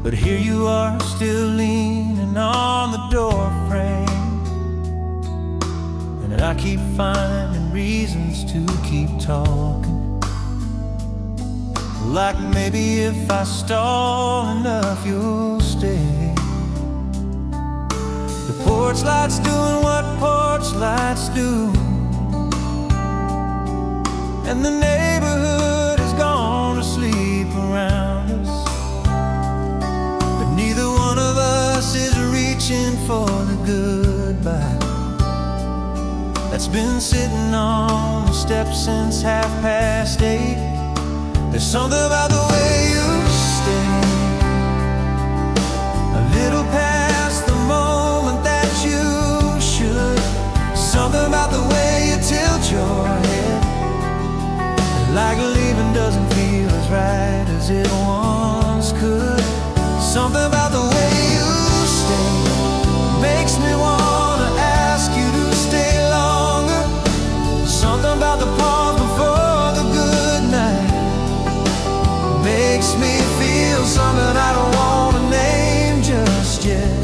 But here you are, still leaning on the door frame, and I keep finding reasons to keep talking. Like maybe if I stall enough, you'll stay. The porch light's doing what porch lights do, and the neighborhood has gone to sleep around us. But neither one of us is reaching for the goodbye that's been sitting on the steps since 8:30. There's something about the way you stay, a little past the moment that you should. Something about the way you tilt your head, like leaving doesn't feel as right as it once could. Something about the way you stay makes me wanna ask you to stay longer. Something about the pause before the good night makes me feel something I don't want to name just yet.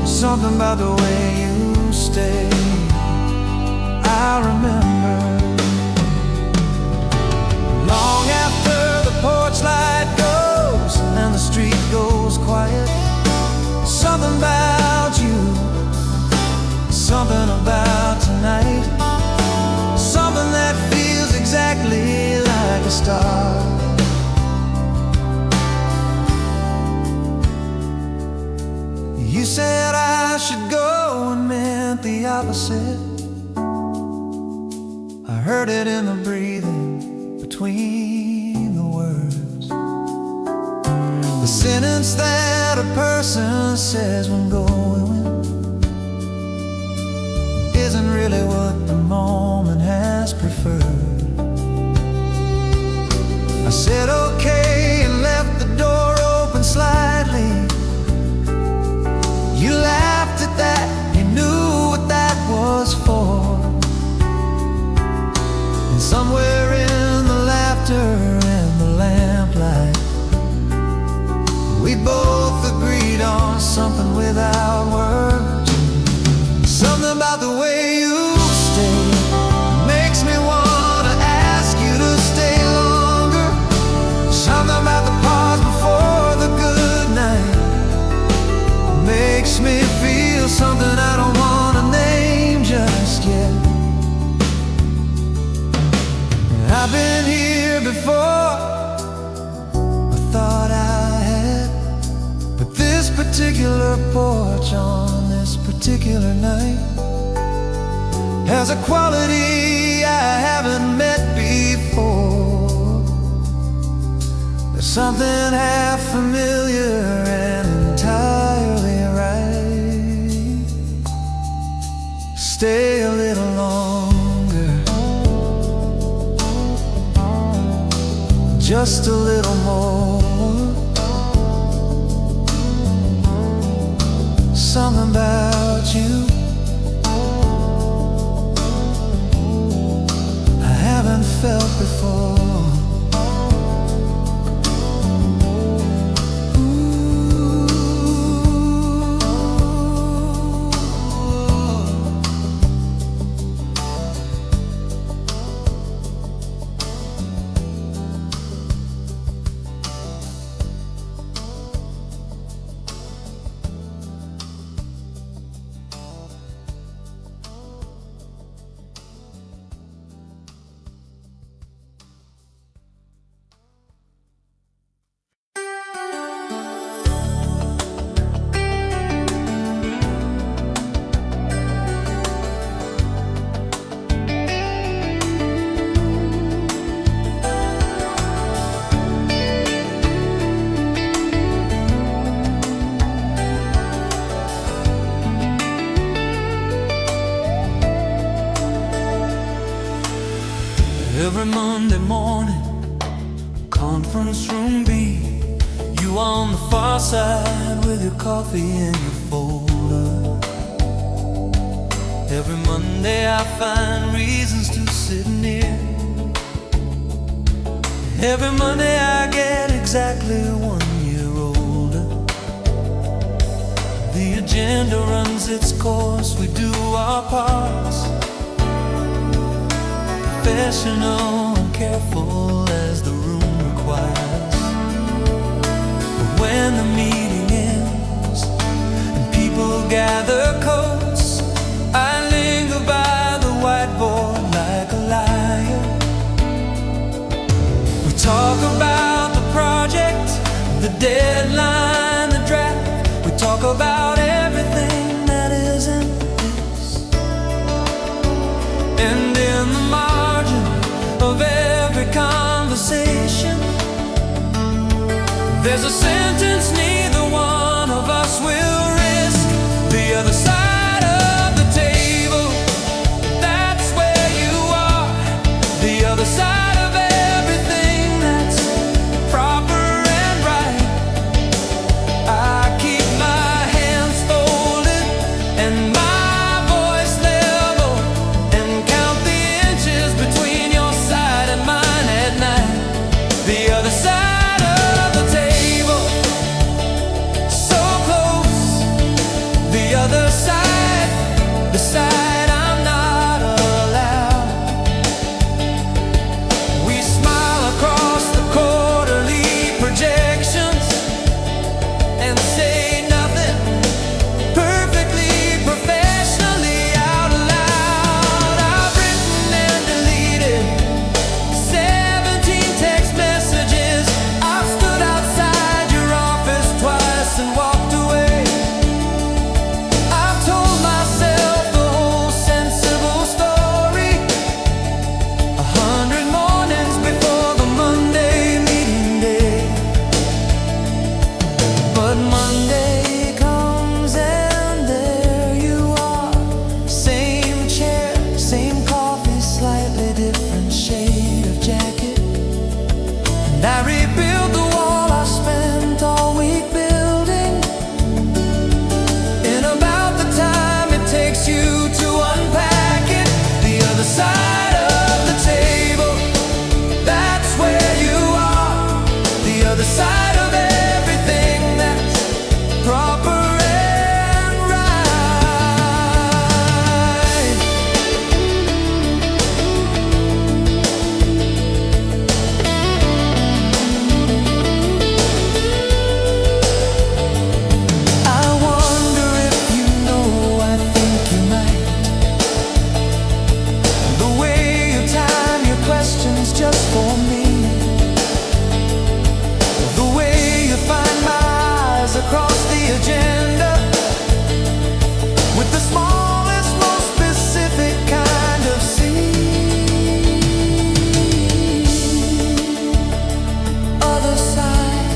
Something about the way you stay, I remember. Long after the porch light goes and the street goes quiet, something about you, something about tonight, something that feels exactly like a star. You said I should go and meant the opposite. I heard it in the breathing between the words, the sentence that a person says when going isn't really what the moment has preferred. I said okay and left the door open slightly. You laughed at that, you knew what that was for. And somewhere in the laughter and the lamplight, we both agreed on something without words. Something about the way you stay makes me wanna ask you to stay longer. Something about the pause before the good night makes me feel something I don't want to name just yet. I've been here before, I thought I had, but this particular porch on this particular night has a quality I haven't met before. There's something half familiar and entirely right. Stay a little longer, just a little more. Something about you I haven't felt before. Every Monday morning, conference room B, you on the far side with your coffee and your folder. Every Monday I find reasons to sit near. Every Monday I get exactly 1 year older. agenda runs its course, we do our parts, professional and careful as the room requires. But when the meeting ends and people gather close, I linger by the whiteboard like a liar. We talk about the project, the deadline, the draft. We talk about everything that isn't this. And in the margin of every conversation, there's a sentence neither one of us will risk. The other side of the table, that's where you are. The other side of everything that's proper and right. I keep my hands folded and my voice level, and count the inches between your side and mine at night. The other side of the table, so close. The other side, the side I'm not allowed. We smile across the quarterly projections and say nothing, perfectly professionally out loud. I've written and deleted 17 text messages. I've stood outside your office twice and walked away. I've told myself the whole sensible story 100 mornings before the Monday meeting day. But Monday comes and there you are. Same chair, same coffee, slightly different shade of jacket. And I rebuild the wall I spent all week building, in about the time it takes you to unpack it. The other side of the table, that's where you are. The other side of everything that's proper and right. I wonder if you know, I think you might. The way you time your questions just for me, the way you find my eyes across the agenda, with the smallest, most specific kind of seed. Other side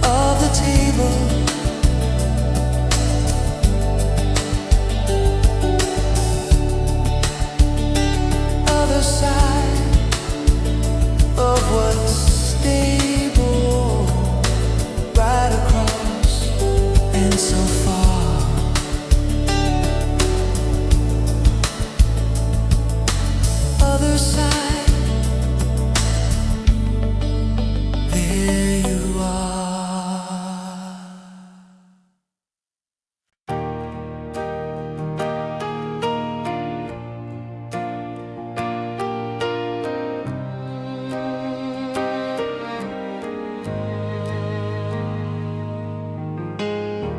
of the table, other side of what's stable, right across and so far. Other side, there you are.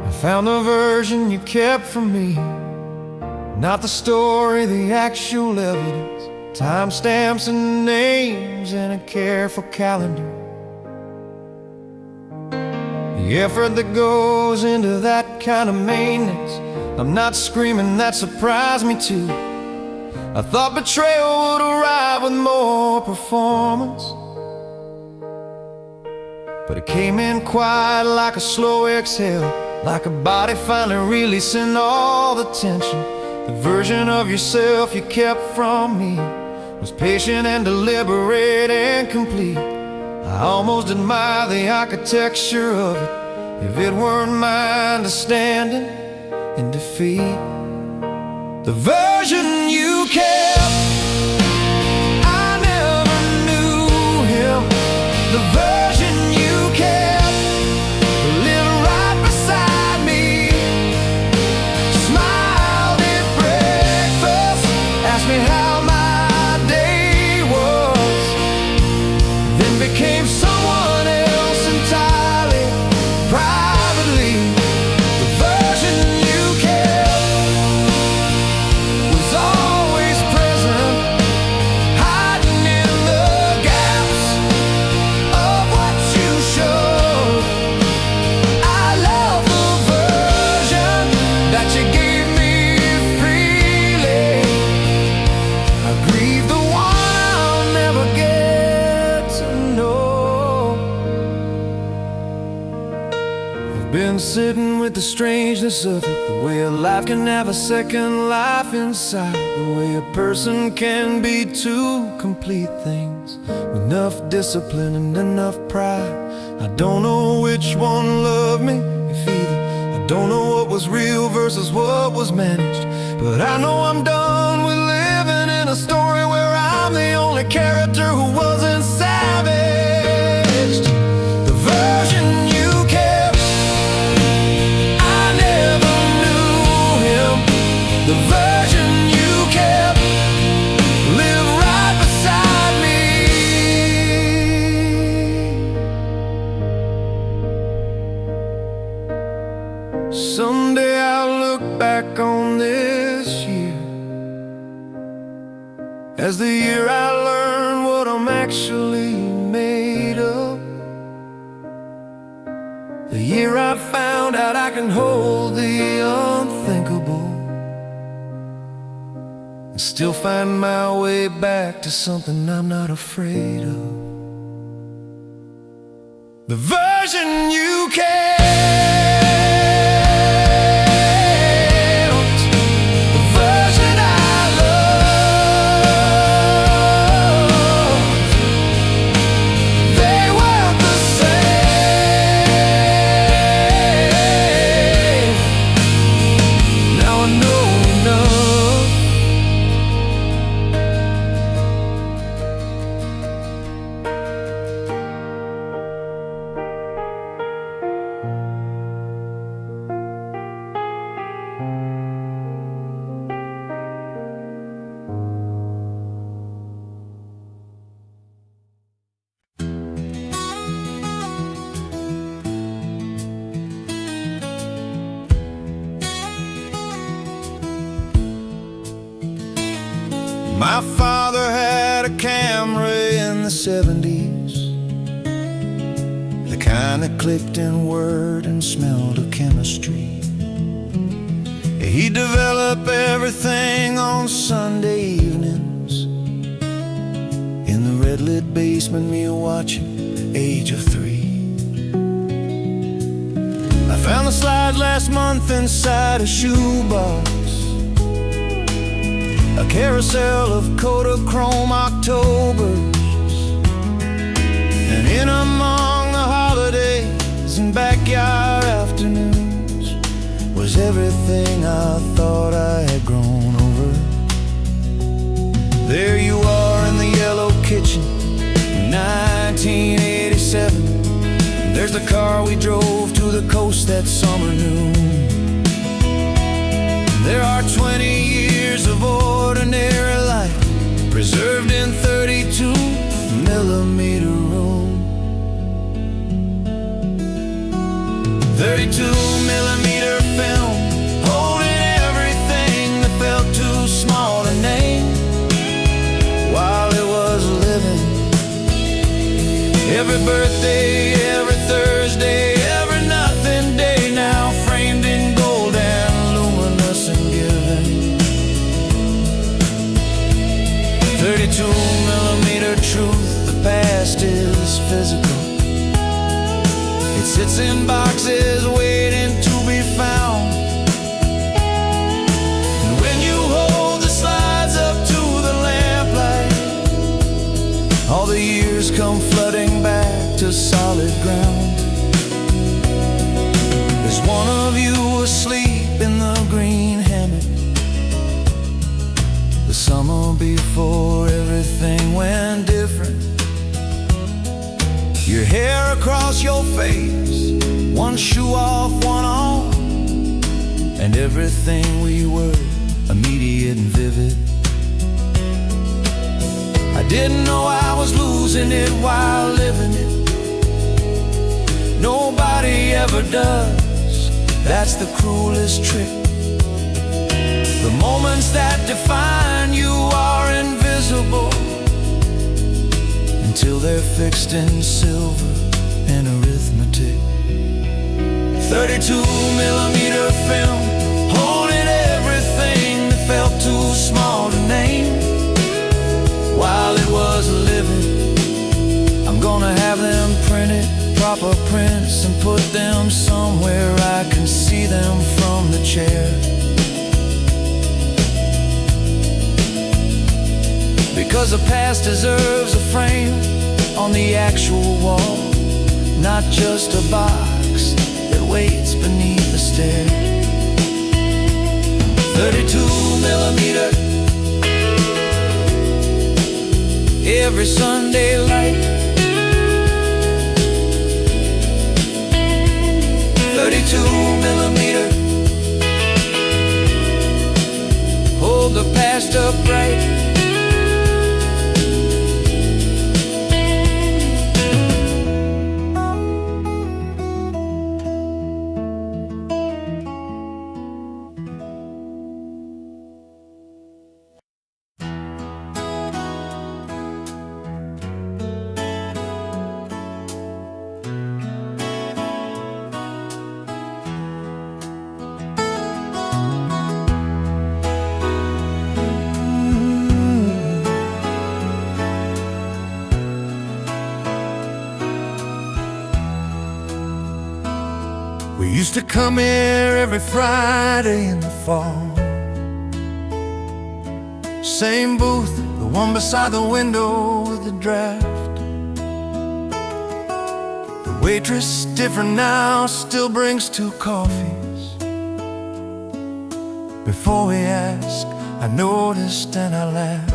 I found the version you kept from me, not the story, the actual evidence. Timestamps and names in a careful calendar. The effort that goes into that kind of maintenance, I'm not screaming, that surprised me too. I thought betrayal would arrive with more performance, but it came in quiet like a slow exhale, like a body finally releasing all the tension. The version of yourself you kept from me was patient and deliberate and complete. I almost admire the architecture of it, if it weren't my understanding in defeat. The version you kept, I never knew him. The version you kept lived right beside me. Been sitting with the strangeness of it, the way a life can have a second life inside, the way a person can be two complete things with enough discipline and enough pride. I don't know which one loved me, if either. I don't know what was real versus what was managed, but I know I'm done with living in a story where I'm the only character who wasn't savaged. The version you kept, I never knew him. The version you kept lived right beside me. Someday I'll look back on this year as the year I learned what I'm actually made of, the year I found out I can hold the unthinkable and still find my way back to something I'm not afraid of. The version you kept, the version I loved, they weren't the same. Now I know enough. My father had a camera in the 70's, the kind that clicked in word and smelled of chemistry. He'd develop everything on Sunday evenings in the red-lit basement, me watching, age of 3. I found the slides last month inside a shoebox, a carousel of Kodachrome Octobers, and in among the holidays and backyard afternoons was everything I thought I had grown over. There you are in the yellow kitchen, 1987. There's the car we drove to the coast that summer noon. There are 20 years of ordinary life preserved in 32mm room. 32mm film, holding everything that felt too small to name while it was living. Every birthday, every Thursday, every nothing day, now framed in gold and luminous and giving. 32mm truth, the past is physical. It sits in boxes waiting to be found. And when you hold the slides up to the lamplight, all the years come flooding back to solid ground. There's one of you asleep in the green hammock, the summer before everything went different. Your hair across your face, one shoe off, one on, and everything we were, immediate and vivid. I didn't know I was losing it while living it. Nobody ever does, that's the cruelest trick. The moments that define you are invisible until they're fixed in silver and arithmetic. 32mm film, holding everything that felt too small to name while it was living. I'm gonna have them printed, proper prints, and put them somewhere them from the chair. Because the past deserves a frame on the actual wall, not just a box that waits beneath the stair. 32 millimeter, every Sunday light. 32 millimeter, hold the past upright. We used to come here every Friday in the fall. Same booth, the one beside the window with the draft. The waitress, different now, still brings 2 coffees. Before we asked, I noticed and I laughed.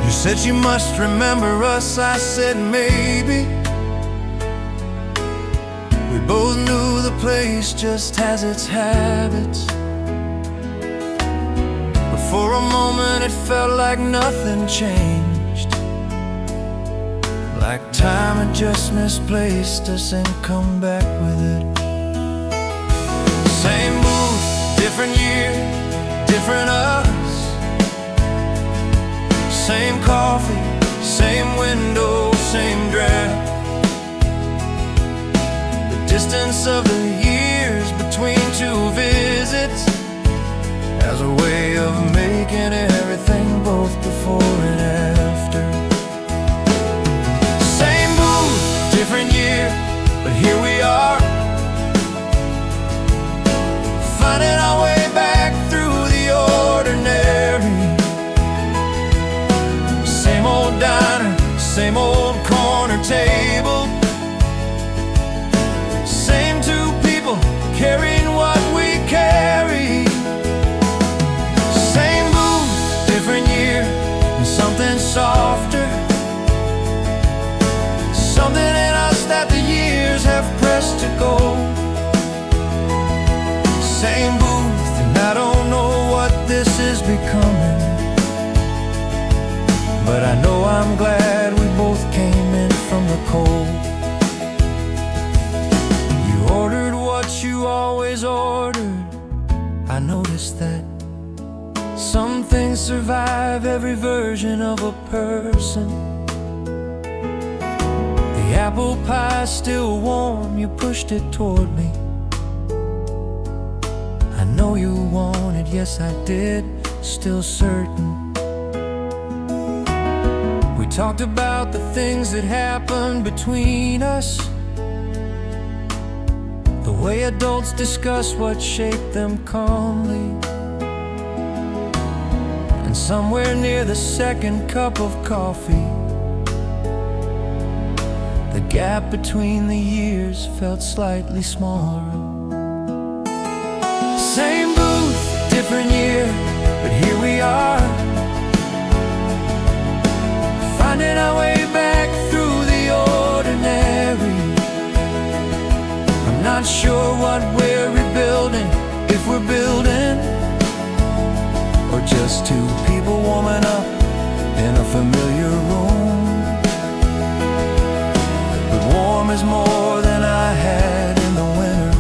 You said you must remember us, I said maybe. We both knew the place just has its habits. But for a moment it felt like nothing changed, like time had just misplaced us and come back with it. Same booth, different year, different us. Same coffee, same window, same draft. Distance of the years between 2 visits as a way of making everything both before and after. Same booth, different year, but here we are, finding our way back through the ordinary. Same old diner, same old corner table, carrying what we carry. Same booth, different year, and something softer, something in us that the years have pressed to go. Same booth, and I don't know what this is becoming, but I know I'm glad we both came in from the cold. You always ordered. I noticed that some things survive every version of a person. The apple pie still warm, you pushed it toward me. I know you wanted, yes I did, still certain. We talked about the things that happened between us, the way adults discuss what shaped them calmly. And somewhere near the second cup of coffee, the gap between the years felt slightly smaller. Same booth, different year, but here we are, finding our way back through the ordinary. Not sure what we're rebuilding, if we're building, or just 2 people warming up in a familiar room. But warm is more than I had in the winter,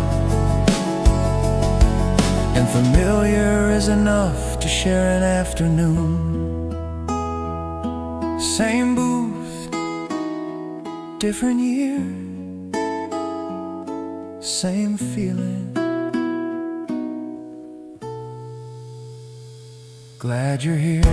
and familiar is enough to share an afternoon. Same booth, different year, same feeling. Glad you're here.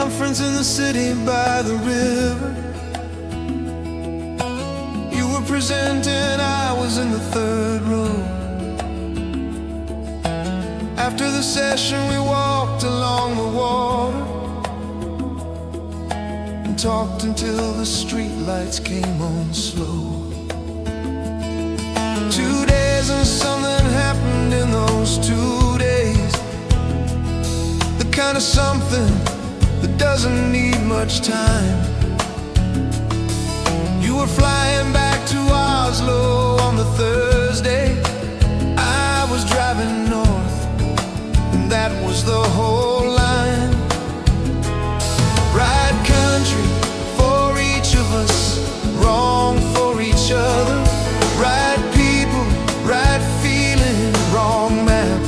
conference in the city by the river. You were presenting, I was in the third row. After the session we walked along the water and talked until the streetlights came on slow. 2 days and something happened in those 2 days, the kind of something that doesn't need much time. You were flying back to Oslo on the Thursday. I was driving north, and that was the whole line. Right country for each of us, wrong for each other. Right people, right feeling, wrong map.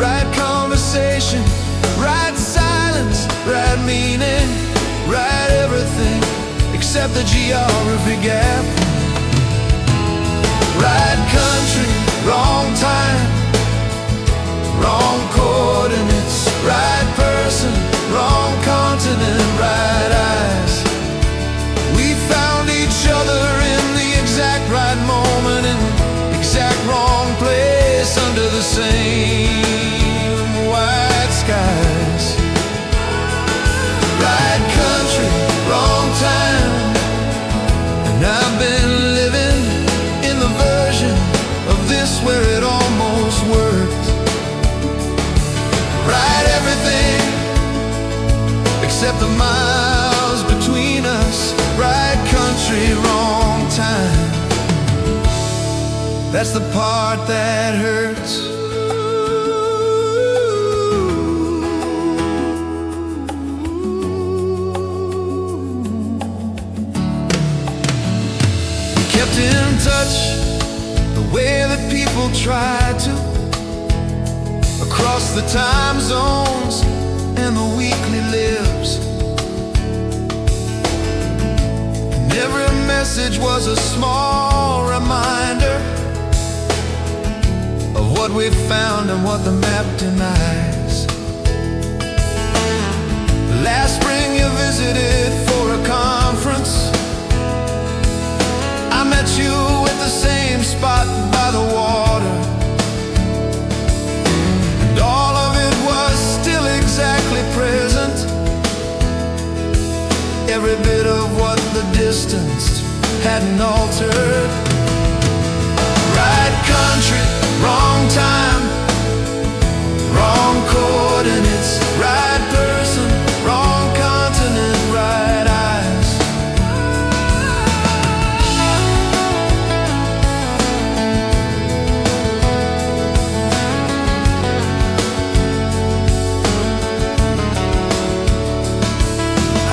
Right conversation, right silence, right meaning, right everything except the geography gap. Right country, wrong time, wrong coordinates. Right person, wrong continent, right eyes. We found each other in the exact right moment, in the exact wrong place, under the same white skies. Right country, wrong time. And I've been living in the version of this where it almost worked. Right everything except the miles between us. Right country, wrong time. That's the part that hurts. We kept in touch the way that people tried to, across the time zones and the weekly lives. And every message was a small reminder of what we found and what the map denies. Last spring you visited for a conference. I met you at the same spot by the water, and all of it was still exactly present. Every bit of what the distance hadn't altered. Right country, wrong time, wrong coordinates. Right person, wrong continent, right eyes.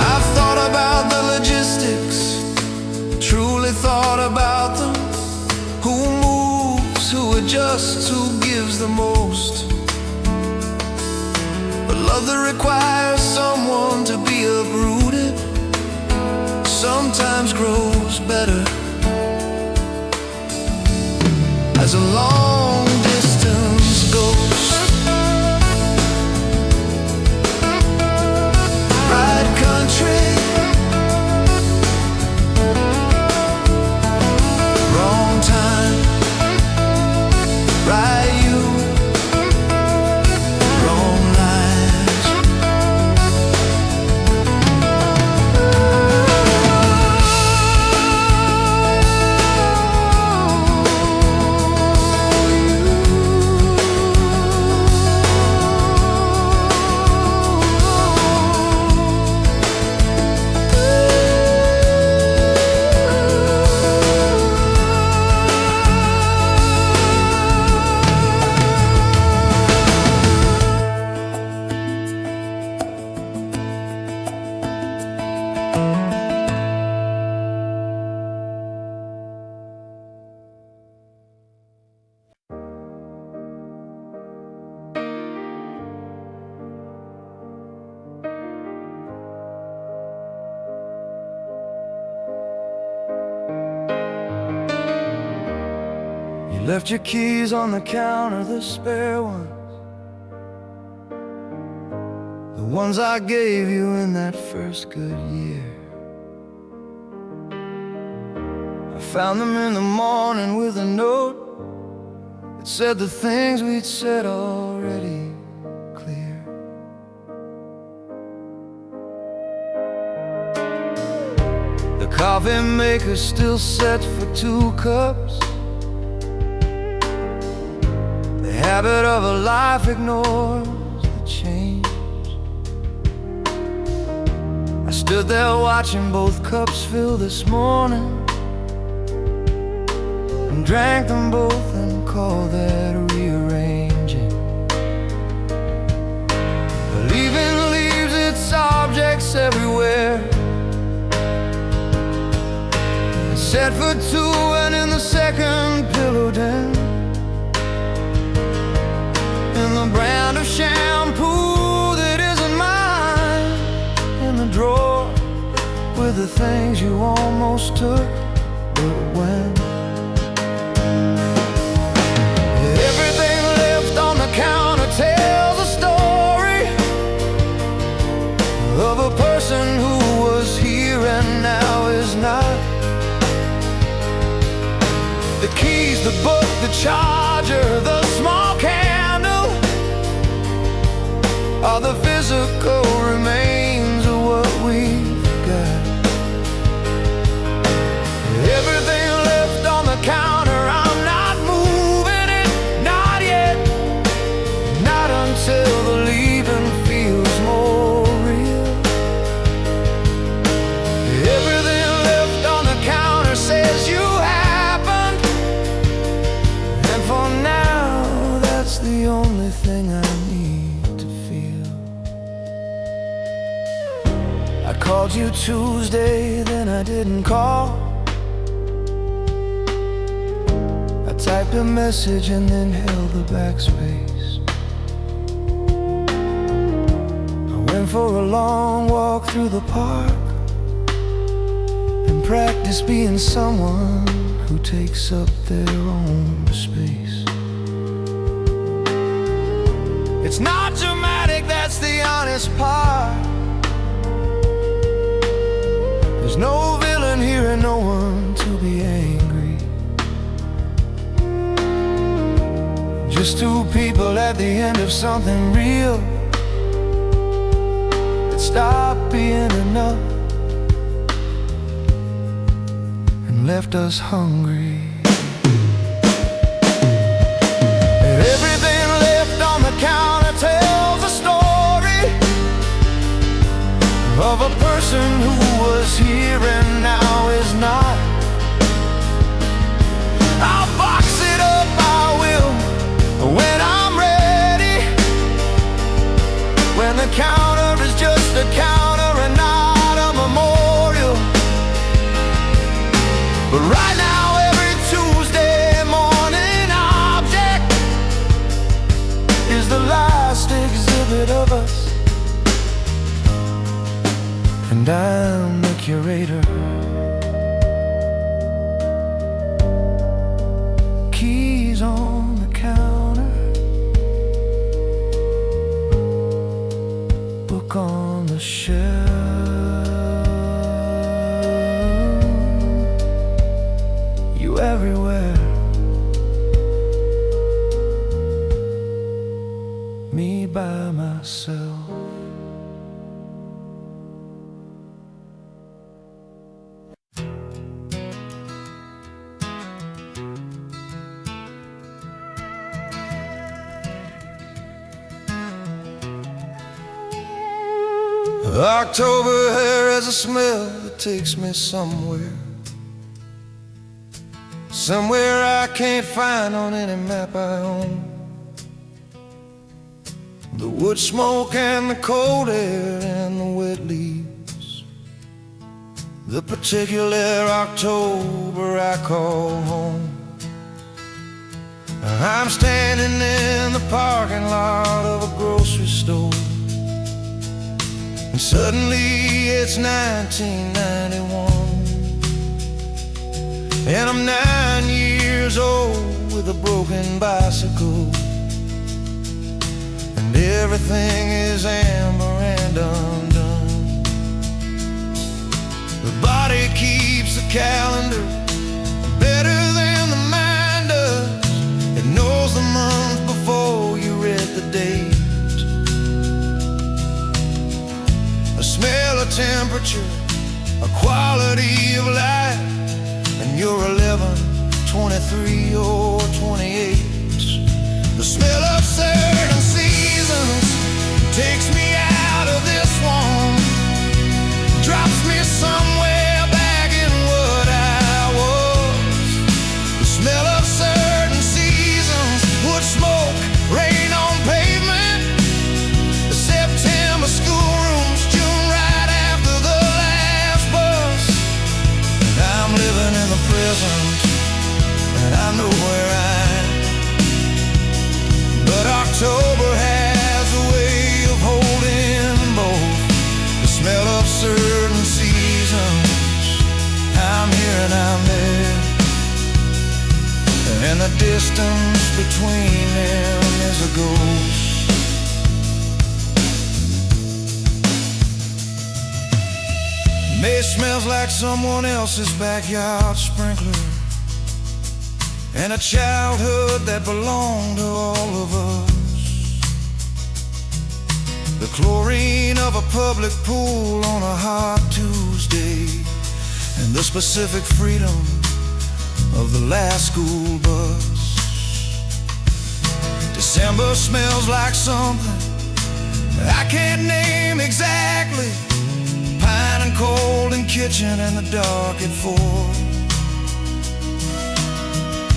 I've thought about the logistics, truly thought about them. Who moves, who adjusts, who gives the most? But love that requires someone to be uprooted sometimes grows better as a long distance goes. Right country, wrong time. Right you, wrong lies. You left your keys on the counter, the spare ones. ones I gave you in that first good year. I found them in the morning with a note that said the things we'd said already clear. The coffee maker's still set for 2 cups. The habit of a life ignores the change. I stood there watching both cups fill this morning, and drank them both and called that rearranging. Leaving leaves its objects everywhere, and set for 2 and in the second pillow den. In the brand of shampoo that isn't mine, in the drawer with the things you almost took, but when everything left on the counter tells a story of a person who was here and now is not. The keys, the book, the charger, the small candle are the physical remains of what we've got. Everything left on the counter, I'm not moving it, not yet, not until the leaving feels more real. Everything left on the counter says you happened, and for now that's the only thing I need to feel. I called you Tuesday, then I didn't call. I typed a message and then held the backspace. I went for a long walk through the park and practiced being someone who takes up their own space. It's not dramatic, that's the honest part. There's no villain here and no one to be angry. Just 2 people at the end of something real that stopped being enough and left us hungry. And everything left on the counter tells a story of a person who was here and now is not. I'll box it up, I will, when I'm ready, when the counter is just a counter and not a memorial. But right now every Tuesday morning object is the last exhibit of us, and I'm the curator. Keys on the counter, book on the shelf. You everywhere, me by myself. October has a smell that takes me somewhere, somewhere I can't find on any map I own. The wood smoke and the cold air and the wet leaves, the particular October I call home. I'm standing in the parking lot of a grocery store, and suddenly it's 1991, and I'm 9 years old with a broken bicycle, and everything is amber and and undone. The body keeps a calendar better than the mind does. It knows the month before you read the date. A smell, a temperature, a quality of life, and you're 11, 23, or 28. The smell of certain seasons takes me out of this one, drops me somewhere back in what I was. The smell of certain seasons, wood smoke, rain on pavement, the September schoolrooms, June right after the last bus. And I'm living in the present, and I know where I am. But October has a way of holding both. The smell of certain seasons, I'm here and I'm there, and the distance between them is a ghost. May smells like someone else's backyard sprinkler, and a childhood that belonged to all of us. The chlorine of a public pool on a hot Tuesday, and the specific freedom of the last school bus. December smells like something I can't name exactly. Pine and cold and kitchen and the dark at 4.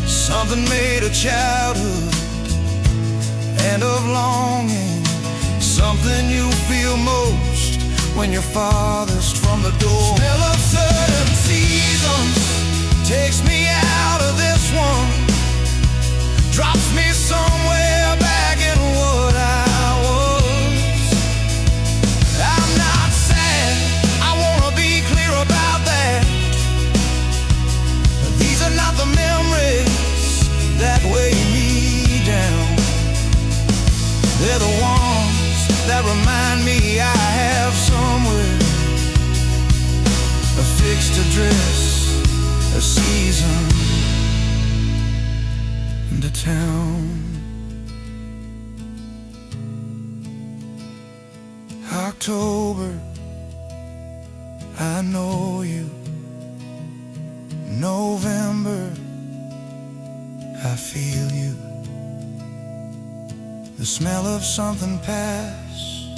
Something made of childhood and of longing, something you feel most when you're farthest from the door. Smell of certain seasons takes me out of this one, drops me somewhere back in what I was. I'm not sad, I wanna be clear about that. These are not the memories that weigh me down. They're the ones that remind me I have somewhere, a fixed address, a season, and a town. October, I know you. November, I feel you. The smell of something past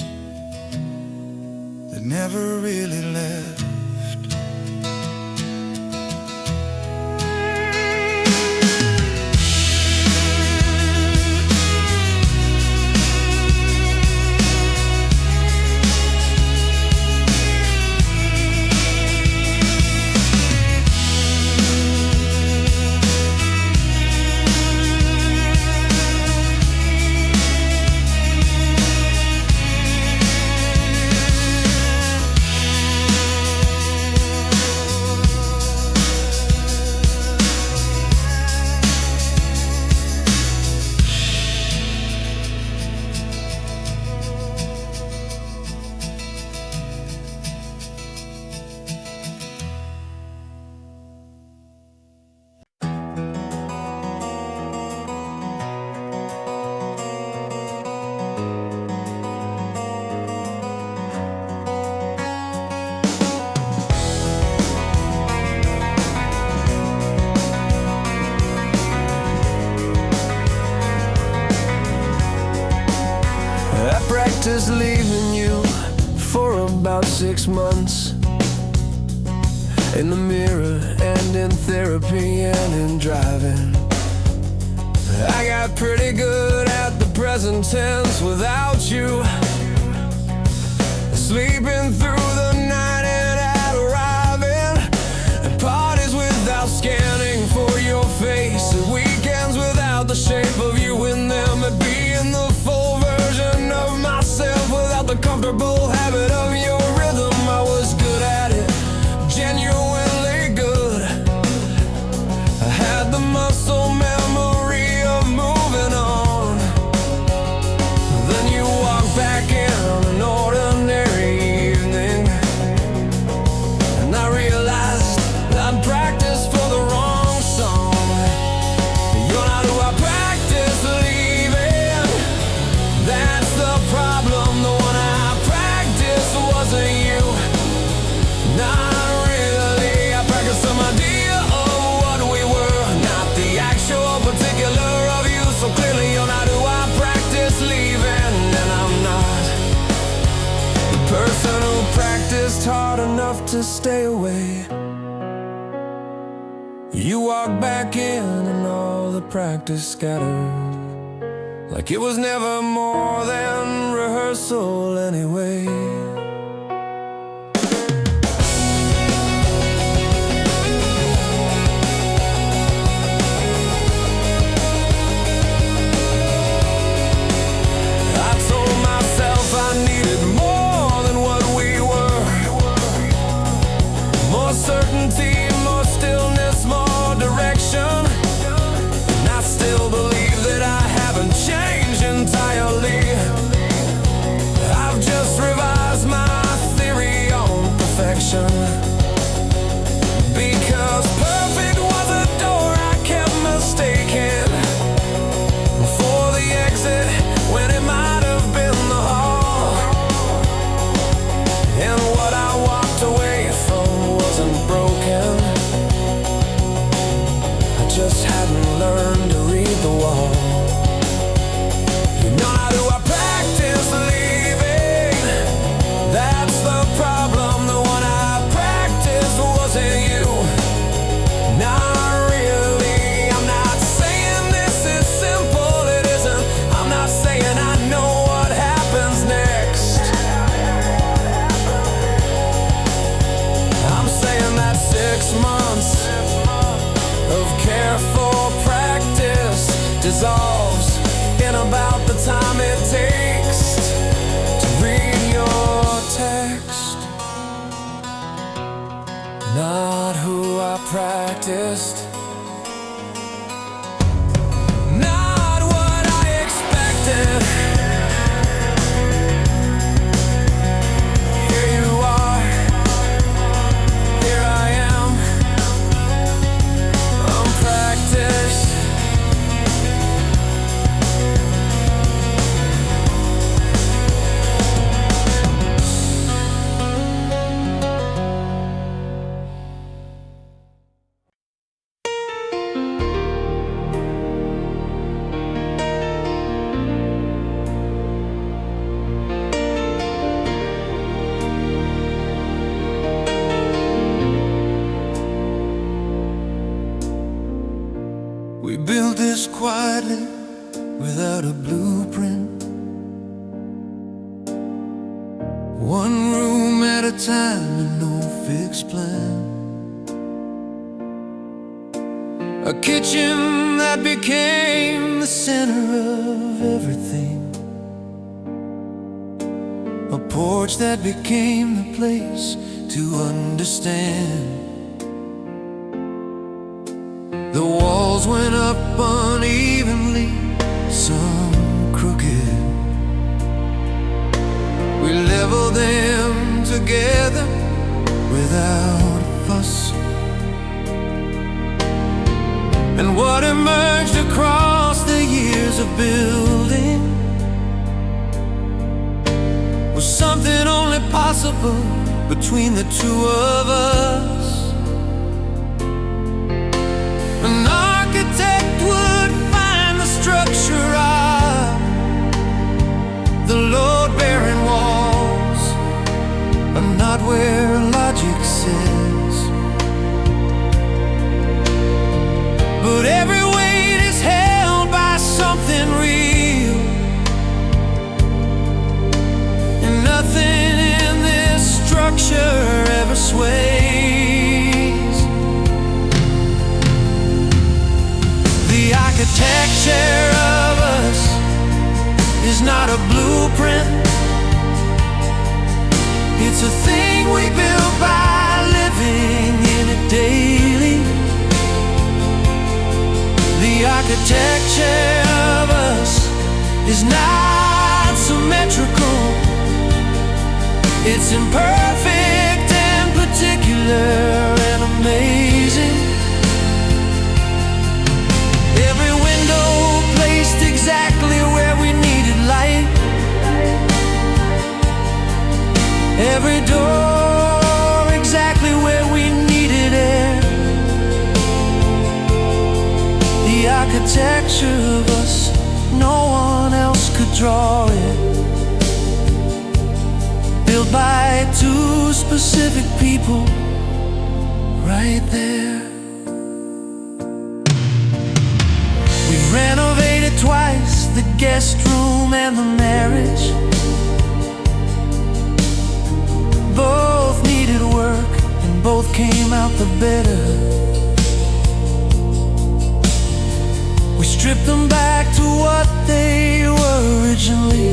that never really left. Practiced leaving you for about 6 months, in the mirror and in therapy and in driving. I got pretty good at the present tense without you, sleeping through the night and out arriving at parties without scanning for your face, at weekends without the shape of you in them, at being the full version of myself without the comfortable habit of your rhythm. I was good at it, genuinely good. I had the muscle memory of moving on. Then you walk back in on an ordinary just hard enough to stay away. You walk back in and all the practice scattered, like it was never more than rehearsal anyway. Certainty, more stillness, more direction. And I still believe that I haven't changed entirely. I've just revised my theory on perfection. Because perfect was a door I kept mistaking for the exit when it might have been the hall. And what I walked away from wasn't broken, I just hadn't learned to read the wall. Nor do I practice leaving, that's the problem. The one I practiced wasn't you, not really. I'm not saying this is simple, it isn't. I'm not saying I know what happens next. I'm saying that 6 months of careful practice dissolves in about the time it takes to read your text. Not who I practiced, not what I expected. Here you are, here I am, unpracticed. We built this quietly without a blueprint, one room at a time and no fixed plan. A kitchen that became the center of everything, a porch that became the place to understand. The walls went up unevenly, some crooked. We leveled them together without a fuss. And what emerged across the years of building was something only possible between the two of us. An architect would find the structure of the load-bearing walls, but not where logic says. But every weight is held by something real, and nothing in this structure ever sways. The architecture of us is not a blueprint, it's a thing we build by living in it daily. The architecture of us is not symmetrical, it's imperfect and particular and amazing. Every window placed exactly where we needed light, every door exactly where we needed air. The architecture of us, no one else could draw it. Built by two specific people right there. We renovated twice, the guest room and the marriage. Both needed work and both came out the better. We stripped them back to what they were originally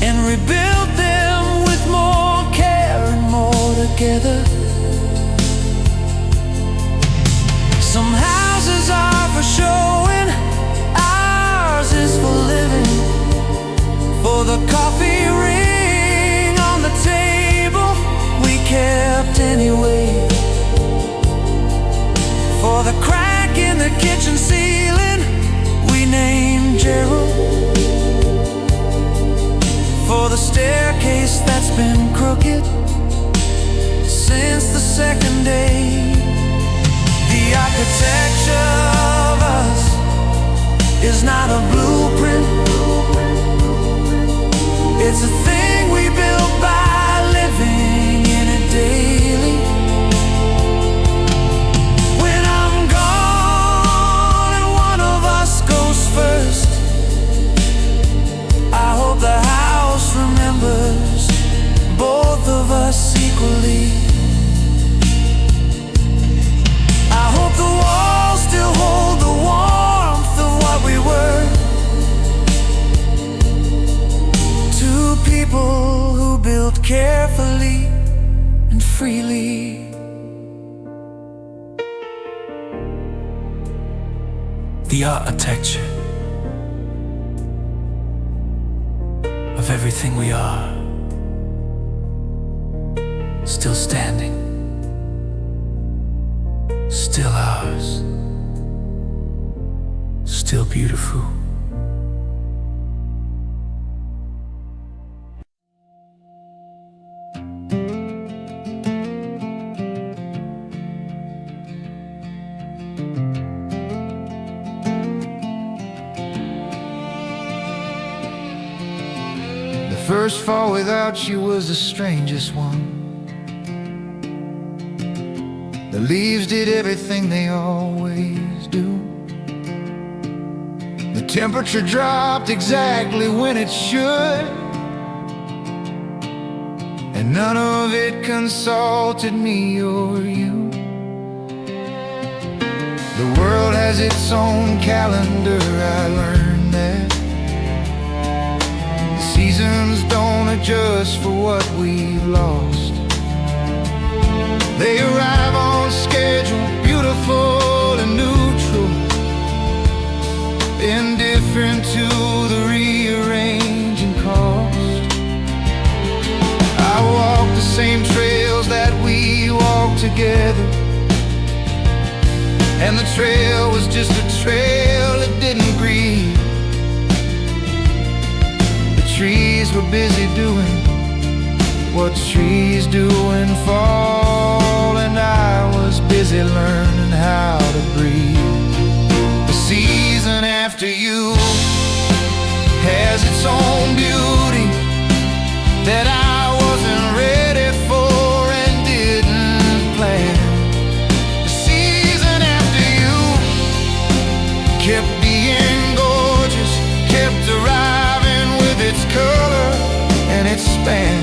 and rebuilt them with more care and more together. Some houses are for showing, ours is for living. For the coffee ring on the table, we kept anyway. For the crack in the kitchen ceiling, we named Gerald. For the staircase that's been crooked since the second day. The architecture of us is not a blueprint. It's a thing we build by living in it daily. When I'm gone and one of us goes first, I hope the house remembers both of us equally. I hope the walls still hold the warmth of what we were. Two people who built carefully and freely. The architecture of everything we are, still standing, still ours, still beautiful. The first fall without you was the strangest one. The leaves did everything they always do. The temperature dropped exactly when it should, and none of it consulted me or you. The world has its own calendar, I learned that. The seasons don't adjust for what we've lost. They arrive on schedule, beautiful and neutral, indifferent to the rearranging cost. I walk the same trails that we walked together, and the trail was just a trail that didn't breathe. The trees were busy doing what trees do in fall, and I was busy learning how to breathe. The season after you has its own beauty that I wasn't ready for and didn't plan. The season after you kept being gorgeous, kept arriving with its color and its span.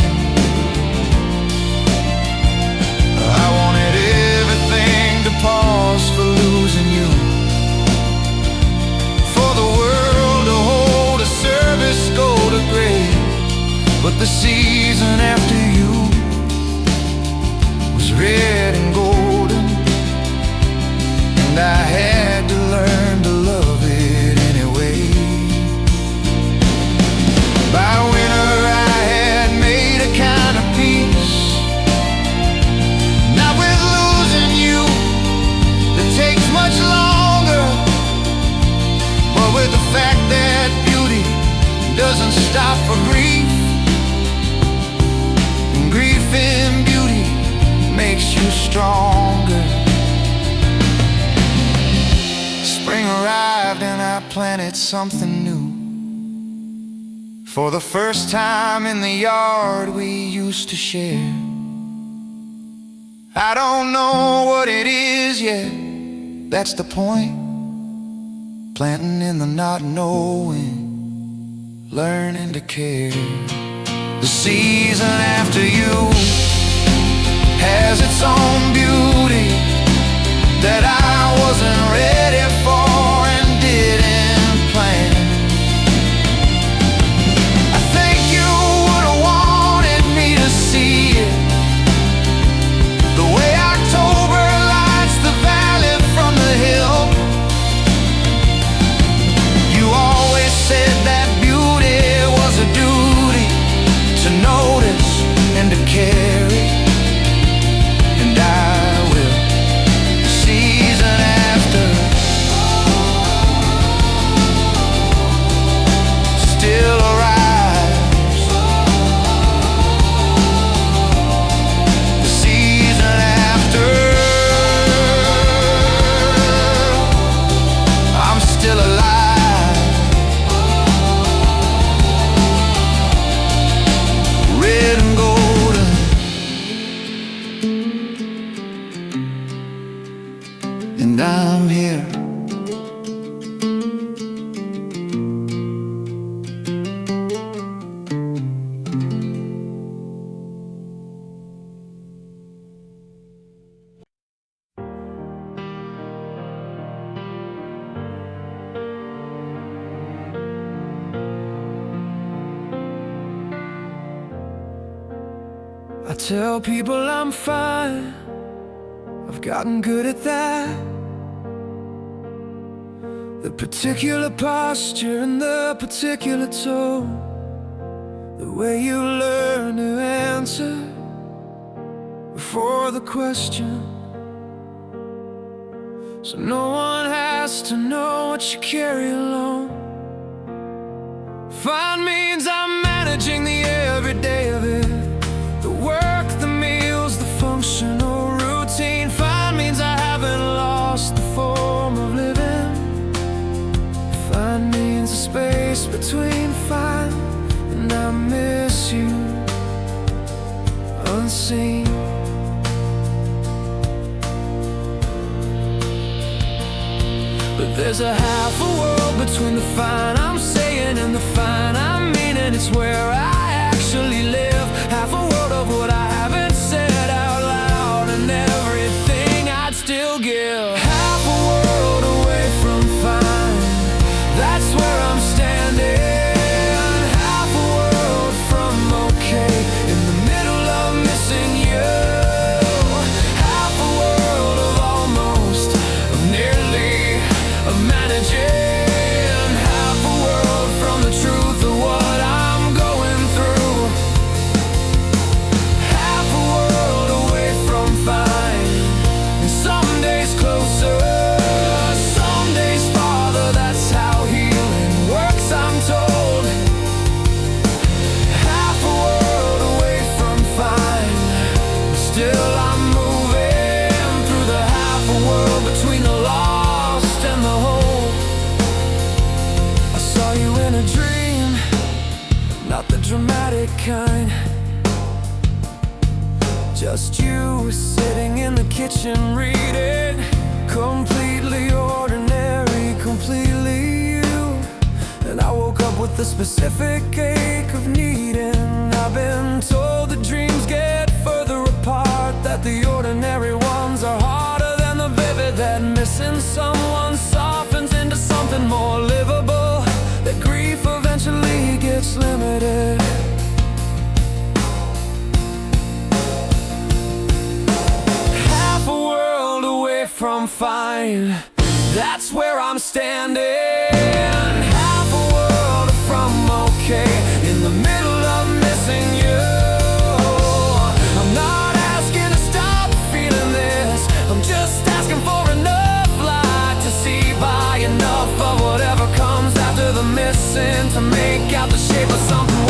I wanted everything to pause for losing you, for the world to hold a service, go to grave. But the season after you was red and golden, and I had to learn to love it anyway. By winter I had made a kind of peace, not with losing you that takes much longer, but with the fact that beauty doesn't stop for grief. And grief in beauty makes you stronger. Spring arrived and I planted something new. For the first time in the yard we used to share. I don't know what it is yet, that's the point. Planting in the not knowing, learning to care. The season after you has its own beauty that I wasn't ready for and didn't plan. I think you would have wanted me to see it the way October lights the valley from the hill. You always said that beauty was a duty to notice and to carry, and I will. Season after still arrives. The season after I'm still alive. Red and golden, and I'm here. I tell people I'm fine, I've gotten good at that. The particular posture and the particular tone, the way you learn to answer before the question, so no one has to know what you carry alone. Fine means I'm managing the everyday of it, the work, the meals, the functional routine. Fine means I haven't lost the form of living. Fine means a space between fine and I miss you unseen. But there's a half a world between the fine I'm saying and the fine I mean, and it's where I actually live. Half a world of what I haven't said out loud, and everything I'd still give. Half a world away from fine, that's where I'm standing. Half a world from okay, in the middle of missing you. Half a world of almost, of nearly, of managing. Half a world from the truth of what I'm going through. Half a world away from fine, and some days closer, some days farther. That's how healing works, I'm told. Half a world away from fine, still I'm moving through the half a world between the lost and the whole. I saw you in a dream, not the dramatic kind. Just you sitting in the kitchen reading, completely ordinary, completely you. And I woke up with the specific ache of needing. I've been told that dreams get further apart, that the ordinary ones are harder than the vivid, that missing someone softens into something more livable, that grief eventually gets limited. Half a world away from fine, that's where I'm standing. Half a world from okay, in the middle of missing you. I'm not asking to stop feeling this, I'm just asking for enough light to see by enough of whatever comes after the missing, to make out the shape of something